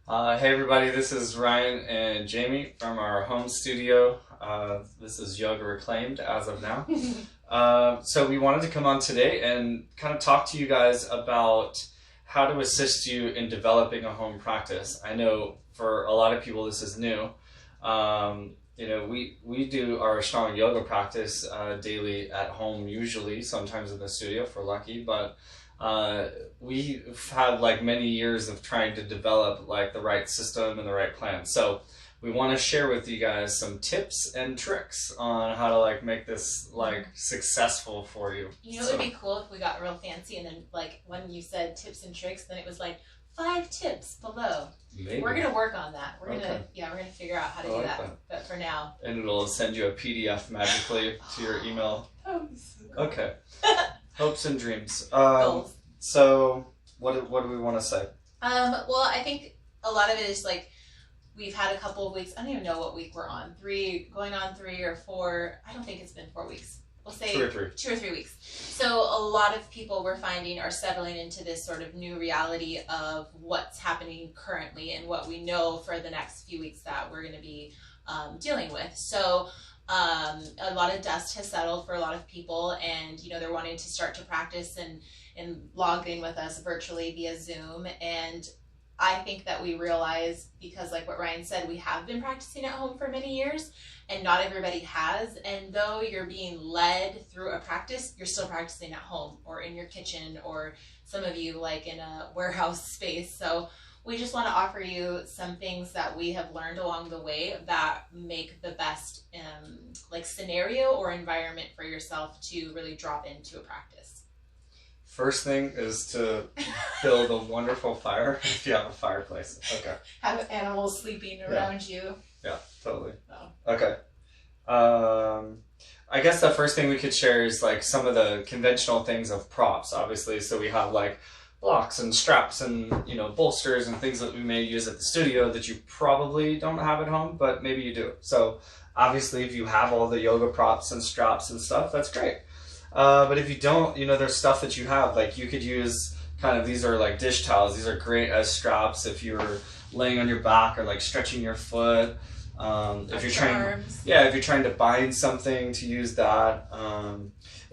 Hey everybody, this is Ryan and Jamie from our home studio. This is Yoga Reclaimed as of now. So we wanted to come on today and kind of talk to you guys about how to assist you in developing a home practice. I know for a lot of people this is new. We do our Ashtanga yoga practice daily at home usually, sometimes in the studio if we're lucky, but we've had like many years of trying to develop like the right system and the right plan. So we want to share with you guys some tips and tricks on how to like make this like successful for you. You know, it would be cool if we got real fancy and then like when you said tips and tricks, then it was like 5 tips below. Maybe. We're gonna work on that. We're Okay. gonna figure out how to do that. But for now. And it'll send you a PDF magically to your email. Okay. Hopes and dreams. Goals. So what do we want to say? Well, I think a lot of it is like we've had a couple of weeks. I don't even know what week we're on. 3 or 4. I don't think it's been 4 weeks. We'll say 2 or 3. 2 or 3 weeks. So a lot of people we're finding are settling into this sort of new reality of what's happening currently and what we know for the next few weeks that we're going to be dealing with. So a lot of dust has settled for a lot of people, and you know they're wanting to start to practice and log in with us virtually via Zoom. And I think that we realize, because like what Ryan said, we have been practicing at home for many years and not everybody has. And though you're being led through a practice, you're still practicing at home or in your kitchen, or some of you like in a warehouse space. So we just want to offer you some things that we have learned along the way that make the best like scenario or environment for yourself to really drop into a practice. First thing is to build a wonderful fire if you have a fireplace. Okay. Have animals sleeping around you. Yeah, totally. Oh. Okay. I guess the first thing we could share is like some of the conventional things of props, obviously. So we have like blocks and straps and, you know, bolsters and things that we may use at the studio that you probably don't have at home, but maybe you do. So obviously if you have all the yoga props and straps and stuff, that's great. But if you don't, you know, there's stuff that you have, like you could use kind of, these are like dish towels. These are great as straps if you're laying on your back or like stretching your foot. If you're trying to bind something, to use that.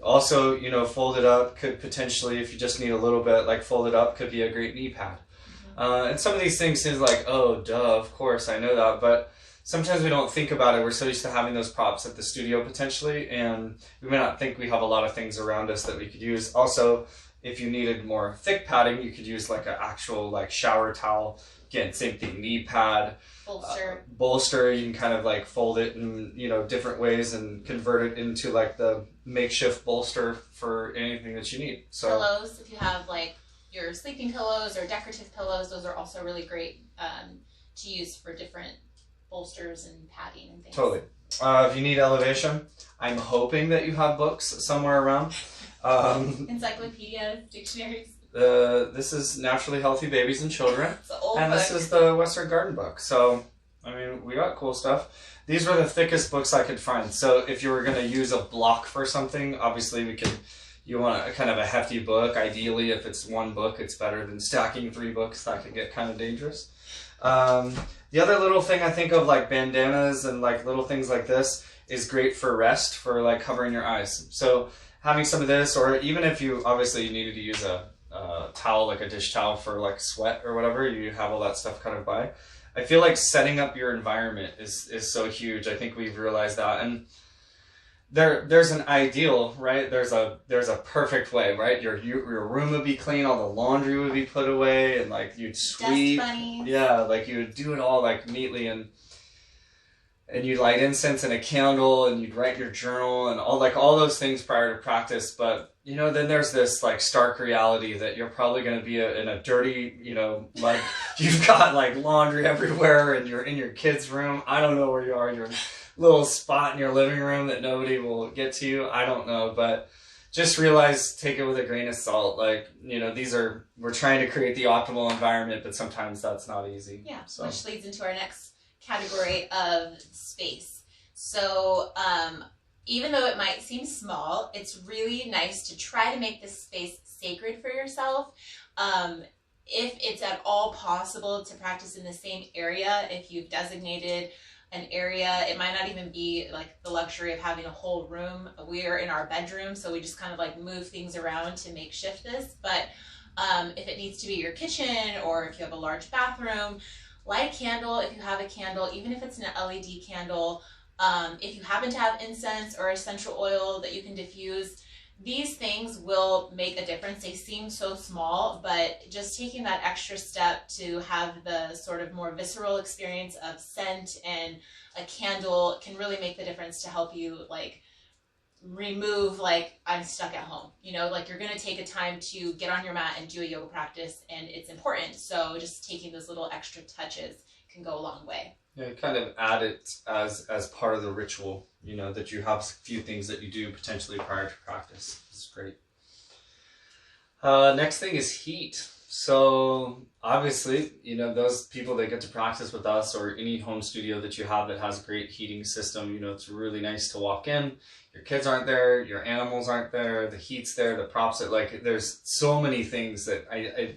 Also, you know, fold it up could potentially, if you just need a little bit, like fold it up could be a great knee pad. And some of these things seem like, oh, duh, of course, I know that. But sometimes we don't think about it. We're so used to having those props at the studio potentially, and we may not think we have a lot of things around us that we could use. Also, if you needed more thick padding, you could use like an actual like shower towel. Again, same thing, knee pad. Bolster, you can kind of like fold it in, you know, different ways and convert it into like the makeshift bolster for anything that you need. So pillows, if you have like your sleeping pillows or decorative pillows, those are also really great to use for different bolsters and padding and things. Totally. If you need elevation, I'm hoping that you have books somewhere around. Encyclopedias, dictionaries. This is Naturally Healthy Babies and Children. It's an old and book. This is the Western Garden book. So, I mean, we got cool stuff. These were the thickest books I could find. So if you were going to use a block for something, obviously you want a kind of a hefty book. Ideally, if it's one book, it's better than stacking 3 books. That could get kind of dangerous. The other little thing I think of, like bandanas and like little things like this, is great for rest, for like covering your eyes. So having some of this, or even if you obviously needed to use a towel, like a dish towel for like sweat or whatever, you have all that stuff kind of by. I feel like setting up your environment is so huge. I think we've realized that, and there's an ideal, right? There's a perfect way, right? Your room would be clean, all the laundry would be put away, and like you'd sweep. Dust bunnies. Yeah, like you would do it all like neatly, and you'd light incense and a candle, and you'd write your journal and all those things prior to practice. But you know, then there's this like stark reality that you're probably going to be in a dirty, you know, like you've got like laundry everywhere, and you're in your kid's room. I don't know where you are. You're in a little spot in your living room that nobody will get to you. I don't know, but just realize, take it with a grain of salt. Like, you know, we're trying to create the optimal environment, but sometimes that's not easy. Yeah, so. Which leads into our next category of space. So even though it might seem small, it's really nice to try to make this space sacred for yourself. if it's at all possible to practice in the same area, if you've designated an area, it might not even be like the luxury of having a whole room. We are in our bedroom, so we just kind of like move things around to makeshift this. But if it needs to be your kitchen, or if you have a large bathroom, light a candle if you have a candle, even if it's an LED candle. If you happen to have incense or essential oil that you can diffuse, these things will make a difference. They seem so small, but just taking that extra step to have the sort of more visceral experience of scent and a candle can really make the difference to help you like remove like I'm stuck at home. You know, like you're going to take a time to get on your mat and do a yoga practice, and it's important. So just taking those little extra touches can go a long way. Yeah, kind of add it as part of the ritual, you know, that you have a few things that you do potentially prior to practice. It's great. Next thing is heat. So obviously, you know, those people that get to practice with us, or any home studio that you have that has a great heating system, you know, it's really nice to walk in. Your kids aren't there, your animals aren't there, the heat's there, the props are like, there's so many things that I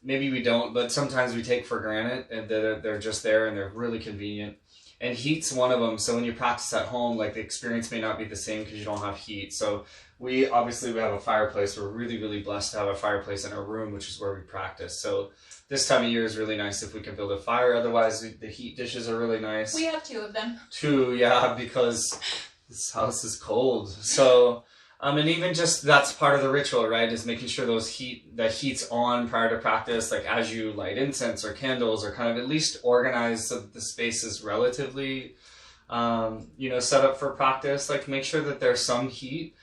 maybe we don't, but sometimes we take for granted, and they're just there and they're really convenient. And heat's one of them. So when you practice at home, like the experience may not be the same because you don't have heat. So we have a fireplace. We're really, really blessed to have a fireplace in our room, which is where we practice. So this time of year is really nice if we can build a fire. Otherwise, the heat dishes are really nice. We have 2 of them. 2, yeah, because this house is cold. So and even just that's part of the ritual, right? Is making sure that heat's on prior to practice. Like as you light incense or candles, or kind of at least organize so that the space is relatively, you know, set up for practice. Like make sure that there's some heat.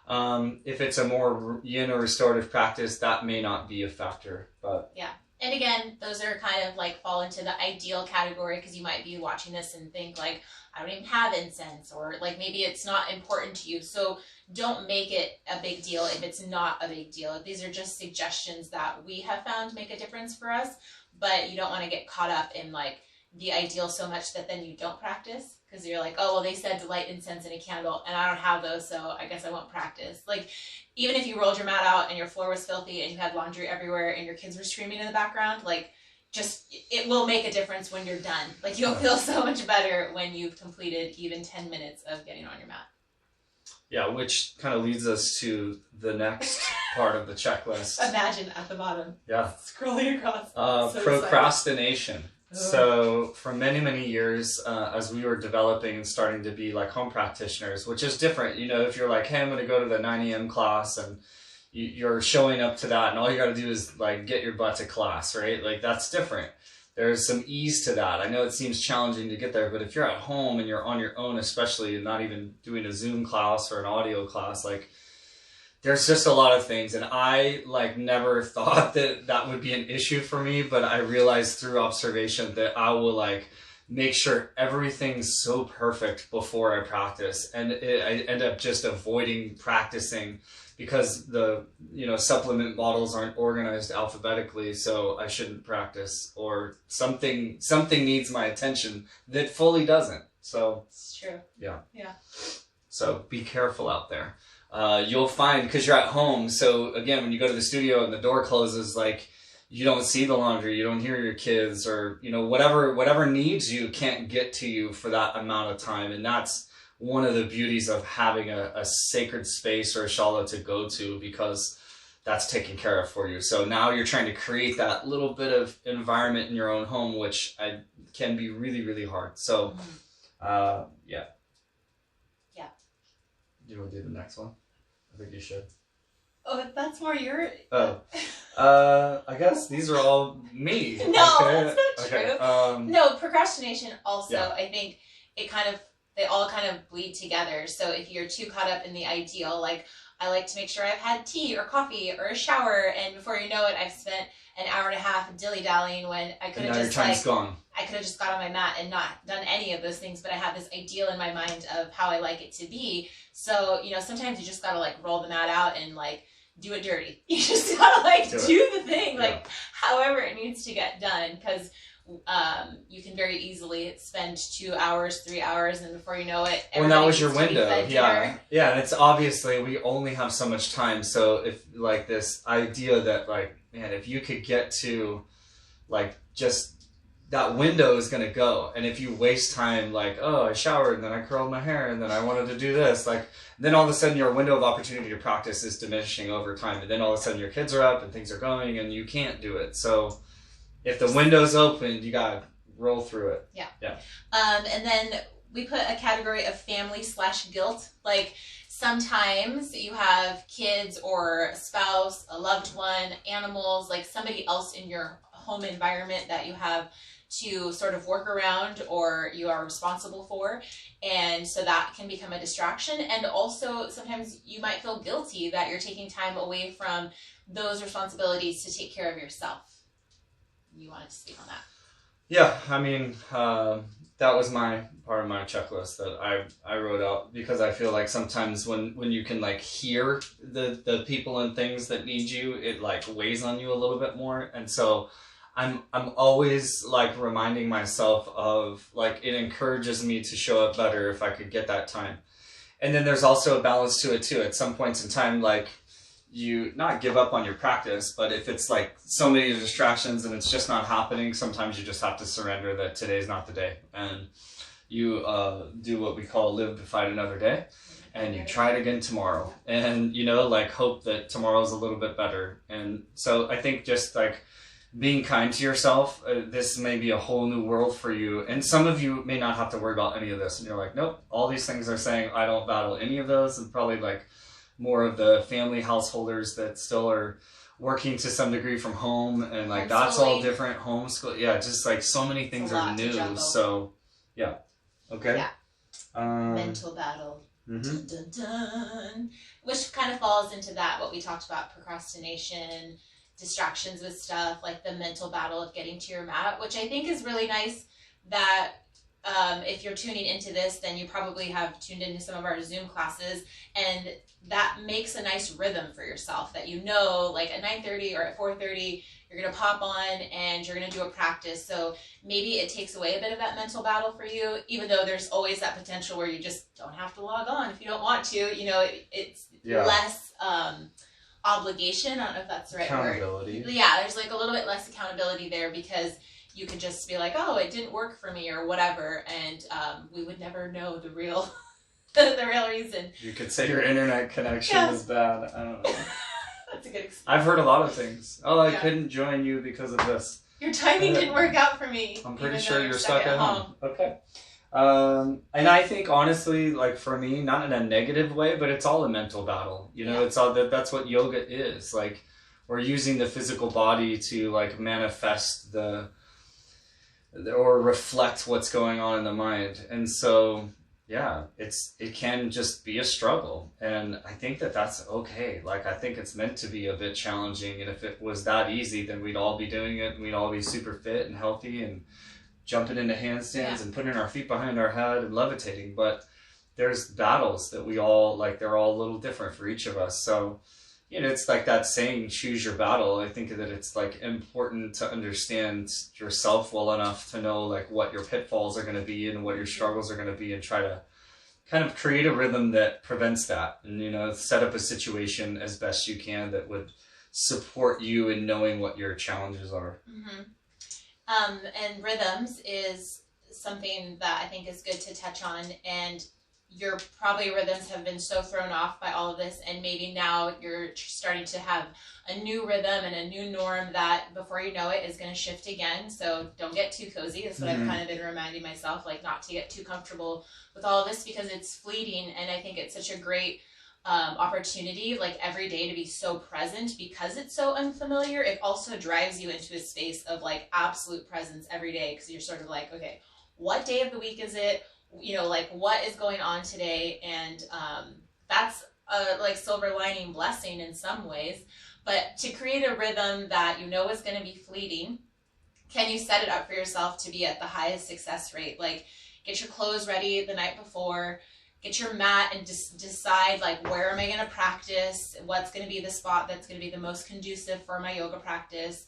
If it's a more yin or restorative practice, that may not be a factor, but yeah. And again, those are kind of like fall into the ideal category, because you might be watching this and think like, I don't even have incense, or like maybe it's not important to you. So don't make it a big deal if it's not a big deal. These are just suggestions that we have found make a difference for us, but you don't want to get caught up in like the ideal so much that then you don't practice, because you're like, oh, well, they said to light incense and a candle, and I don't have those, so I guess I won't practice. Like, even if you rolled your mat out and your floor was filthy and you had laundry everywhere and your kids were screaming in the background, like, just, it will make a difference when you're done. Like, you'll feel so much better when you've completed even 10 minutes of getting on your mat. Yeah, which kind of leads us to the next part of the checklist. Imagine at the bottom. Yeah. Scrolling across. So procrastination. So for many, many years, as we were developing and starting to be like home practitioners, which is different, you know, if you're like, hey, I'm going to go to the 9 a.m. class, and you're showing up to that and all you got to do is like get your butt to class, right? Like that's different. There's some ease to that. I know it seems challenging to get there, but if you're at home and you're on your own, especially, and not even doing a Zoom class or an audio class, like there's just a lot of things. And I like never thought that that would be an issue for me, but I realized through observation that I will like make sure everything's so perfect before I practice. And I end up just avoiding practicing because the, you know, supplement bottles aren't organized alphabetically, so I shouldn't practice, or something needs my attention that fully doesn't. So it's true. Yeah. Yeah. So be careful out there. You'll find, because you're at home, so again, when you go to the studio and the door closes, like you don't see the laundry, you don't hear your kids, or you know, whatever needs you can't get to you for that amount of time. And that's one of the beauties of having a sacred space or a shala to go to, because that's taken care of for you. So now you're trying to create that little bit of environment in your own home, which can be really, really hard. So, yeah. Yeah. Do you want to do the next one? I think you should. Oh, that's more your... Oh. I guess these are all me. No, okay. that's not true. No, procrastination also, yeah. I think they all kind of bleed together. So if you're too caught up in the ideal, like I like to make sure I've had tea or coffee or a shower, and before you know it, I've spent an hour and a half dilly-dallying when I could have just I could have just got on my mat and not done any of those things, but I have this ideal in my mind of how I like it to be. So, you know, sometimes you just gotta like roll the mat out and like do it dirty. You just gotta like do the thing, Yeah. like however it needs to get done, because you can very easily spend 2 hours, 3 hours, and before you know it, when that was your needs to be window, fed yeah, dinner. yeah, and it's obviously we only have so much time. So if like this idea that like, man, if you could get to like just that window is gonna go, and if you waste time like, oh, I showered and then I curled my hair and then I wanted to do this, like then all of a sudden your window of opportunity to practice is diminishing over time, and then all of a sudden your kids are up and things are going and you can't do it. So if the window's open, you gotta roll through it. Yeah. Yeah. And then we put a category of family/guilt. Like sometimes you have kids or a spouse, a loved one, animals, like somebody else in your home environment that you have to sort of work around or you are responsible for. And so that can become a distraction. And also sometimes you might feel guilty that you're taking time away from those responsibilities to take care of yourself. You wanted to speak on that? Yeah, I mean, that was my part of my checklist that I wrote out, because I feel like sometimes when you can like hear the people and things that need you, it like weighs on you a little bit more. And so I'm always like reminding myself of like, it encourages me to show up better if I could get that time. And then there's also a balance to it too. At some points in time, like, you not give up on your practice, but if it's like so many distractions and it's just not happening, sometimes you just have to surrender that today's not the day, and you do what we call live to fight another day, and you try it again tomorrow, and you know, like hope that tomorrow's a little bit better. And so I think just like being kind to yourself, this may be a whole new world for you, and some of you may not have to worry about any of this, and you're like, nope, all these things are saying I don't battle any of those, and probably like more of the family householders that still are working to some degree from home, and like that's all different. Homeschool, yeah, just like so many things are new. So yeah, okay. Yeah. Mental battle. Mm-hmm. Dun, dun, dun. Which kind of falls into that, what we talked about, procrastination, distractions with stuff, like the mental battle of getting to your mat, which I think is really nice that if you're tuning into this, then you probably have tuned into some of our Zoom classes, and that makes a nice rhythm for yourself that you know, like at 9:30 or at 4:30, you're going to pop on and you're going to do a practice. So maybe it takes away a bit of that mental battle for you, even though there's always that potential where you just don't have to log on if you don't want to. You know, it's less obligation. I don't know if that's the right word. Accountability. Yeah, there's like a little bit less accountability there, because you could just be like, oh, it didn't work for me or whatever, and we would never know the real the real reason. You could say your internet connection was bad. I don't know. That's a good excuse. I've heard a lot of things. Oh, I couldn't join you because of this. Your timing didn't work out for me. I'm pretty sure you're stuck at home. Okay. And I think honestly, like for me, not in a negative way, but it's all a mental battle. You know, it's all that's what yoga is. Like we're using the physical body to like manifest or reflect what's going on in the mind. And so, yeah, it can just be a struggle. And I think that's okay. Like, I think it's meant to be a bit challenging. And if it was that easy, then we'd all be doing it and we'd all be super fit and healthy and jumping into handstands and putting our feet behind our head and levitating. But there's battles that we all, like, they're all a little different for each of us. So, you know, it's like that saying, choose your battle. I think that it's like important to understand yourself well enough to know like what your pitfalls are going to be and what your struggles are going to be, and try to kind of create a rhythm that prevents that, and, you know, set up a situation as best you can that would support you in knowing what your challenges are. Mm-hmm. And rhythms is something that I think is good to touch on, and your probably rhythms have been so thrown off by all of this, and maybe now you're starting to have a new rhythm and a new norm that before you know it is going to shift again. So don't get too cozy. That's what I've kind of been reminding myself, like not to get too comfortable with all of this, because it's fleeting. And I think it's such a great opportunity, like every day, to be so present, because it's so unfamiliar. It also drives you into a space of like absolute presence every day, because you're sort of like, okay, what day of the week is it? You know, like what is going on today? And that's a like silver lining blessing in some ways. But to create a rhythm that you know is going to be fleeting, can you set it up for yourself to be at the highest success rate? Like get your clothes ready the night before, get your mat and just decide like, where am I going to practice? What's going to be the spot that's going to be the most conducive for my yoga practice?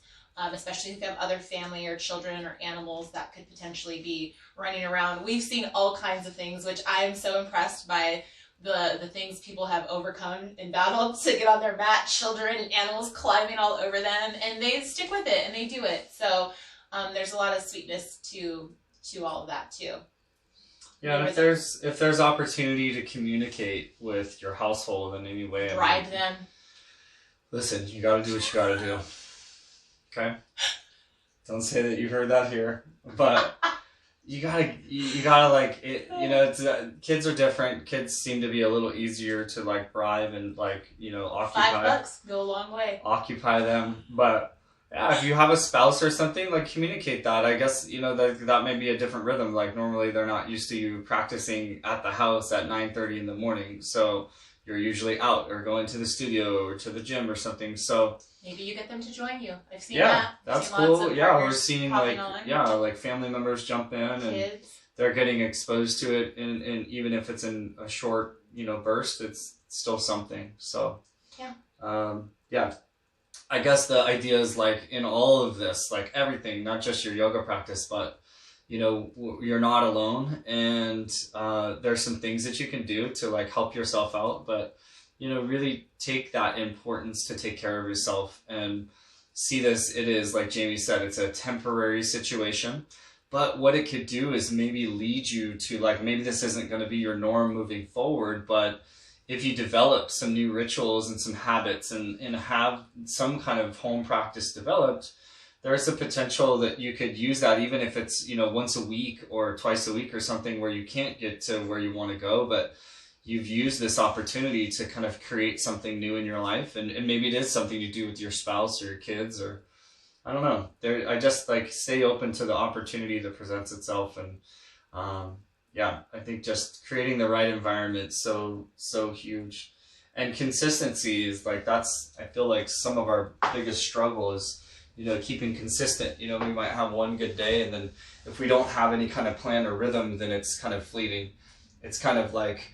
Especially if you have other family or children or animals that could potentially be running around. We've seen all kinds of things, which I am so impressed by the things people have overcome in battle to get on their mat, children and animals climbing all over them, and they stick with it and they do it. So there's a lot of sweetness to all of that too. Yeah, and if there's opportunity to communicate with your household in any way, bribe them. Listen, you got to do what you got to do. Okay, don't say that you heard that here, but you gotta like it. You know, kids are different. Kids seem to be a little easier to like bribe and like, you know, occupy. $5 go a long way. Occupy them, but yeah, if you have a spouse or something, like communicate that. I guess, you know, that may be a different rhythm. Like normally they're not used to you practicing at the house at 9:30 in the morning, so you're usually out or going to the studio or to the gym or something. So maybe you get them to join you. I've seen that. I've That's seen cool. Yeah, we're seeing like on. like family members jump in and Kids. they're getting exposed to it, and even if it's in a short, you know, burst, it's still something. So yeah. I guess the idea is like in all of this, like everything, not just your yoga practice, but you know, you're not alone, and there's some things that you can do to like help yourself out, but you know, really take that importance to take care of yourself and see this. It is, like Jamie said, it's a temporary situation, but what it could do is maybe lead you to like, maybe this isn't going to be your norm moving forward, but if you develop some new rituals and some habits and have some kind of home practice developed, there's a potential that you could use that, even if it's, you know, once a week or twice a week or something where you can't get to where you want to go, but you've used this opportunity to kind of create something new in your life. And maybe it is something you do with your spouse or your kids, or I don't know. I just like stay open to the opportunity that presents itself. And yeah, I think just creating the right environment so huge. And consistency is like, that's, I feel like some of our biggest struggle is, you know, keeping consistent. You know, we might have one good day, and then if we don't have any kind of plan or rhythm, then it's kind of fleeting. It's kind of like,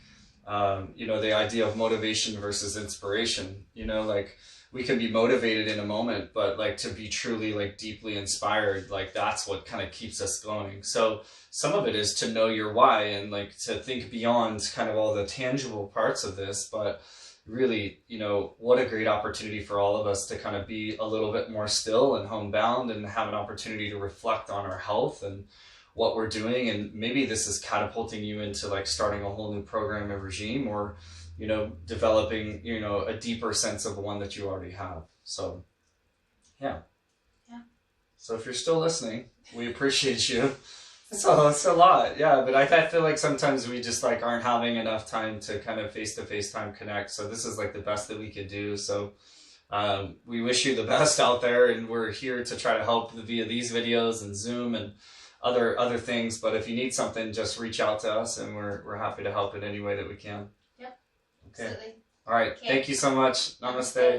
you know, the idea of motivation versus inspiration. You know, like we can be motivated in a moment, but like to be truly like deeply inspired, like that's what kind of keeps us going. So some of it is to know your why and like to think beyond kind of all the tangible parts of this, but really, you know, what a great opportunity for all of us to kind of be a little bit more still and homebound and have an opportunity to reflect on our health and what we're doing. And maybe this is catapulting you into like starting a whole new program and regime, or, you know, developing, you know, a deeper sense of the one that you already have. So, yeah. So if you're still listening, we appreciate you. So it's a lot, yeah. But I feel like sometimes we just like aren't having enough time to kind of face-to-face time connect. So this is like the best that we could do. So we wish you the best out there, and we're here to try to help via these videos and Zoom and other things. But if you need something, just reach out to us, and we're happy to help in any way that we can. Yep. Okay. Absolutely. All right. Okay. Thank you so much. Namaste.